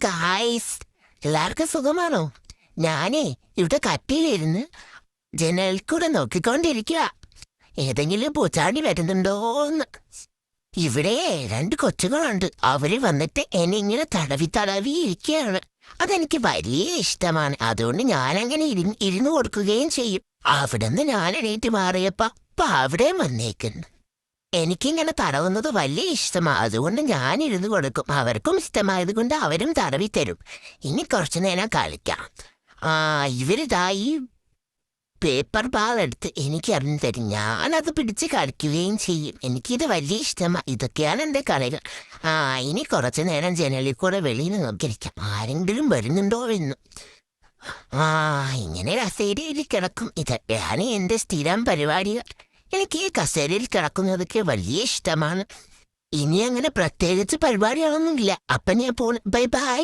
Guys, എല്ലാവർക്കും സുഖമാണോ? ഞാനേ ഇവിടെ കട്ടിയിലിരുന്ന് ജനലിൽ കൂടെ നോക്കിക്കൊണ്ടിരിക്കുക, ഏതെങ്കിലും പൂച്ചാണ്ടി വരുന്നുണ്ടോന്ന്. ഇവിടെ രണ്ട് കൊച്ചുങ്ങളുണ്ട്. അവര് വന്നിട്ട് എന്നെ ഇങ്ങനെ തടവി തടവി ഇരിക്കുകയാണ്. അതെനിക്ക് വലിയ ഇഷ്ടമാണ്. അതുകൊണ്ട് ഞാനങ്ങനെ ഇരുന്ന് കൊടുക്കുകയും ചെയ്യും. അവിടെ നിന്ന് ഞാൻ എണീറ്റ് മാറിയപ്പോ അവിടെയും വന്നേക്കുന്നു. എനിക്കിങ്ങനെ തടവുന്നത് വലിയ ഇഷ്ടമാണ്. അതുകൊണ്ട് ഞാൻ ഇരുന്ന് കൊടുക്കും. അവർക്കും ഇഷ്ടമായത് കൊണ്ട് അവരും തടവി തരും. ഇനി കുറച്ചു നേരം കളിക്കാം. ഇവരിതാ ഈ പേപ്പർ ബാൾ എടുത്ത് എനിക്ക് അറിഞ്ഞു തരും. ഞാനത് പിടിച്ച് കളിക്കുകയും ചെയ്യും. എനിക്കിത് വലിയ ഇഷ്ടമാണ്. ഇതൊക്കെയാണ് എൻ്റെ കളികൾ. ഇനി കുറച്ചു നേരം ജനലിൽ കൂടെ വെളിയിൽ നോക്കിയിരിക്കാം, ആരെങ്കിലും വരുന്നുണ്ടോ എന്ന്. ഇങ്ങനെ കസേരയിൽ കിടക്കും. ഇതൊക്കെയാണ് എൻ്റെ സ്ഥിരം പരിപാടികൾ. എനിക്ക് ഈ കസേരയിൽ കിടക്കുന്നതൊക്കെ വലിയ ഇഷ്ടമാണ്. ഇനി അങ്ങനെ പ്രത്യേകിച്ച് പരിപാടികളൊന്നുമില്ല. അപ്പം ഞാൻ പോണു. Bye bye.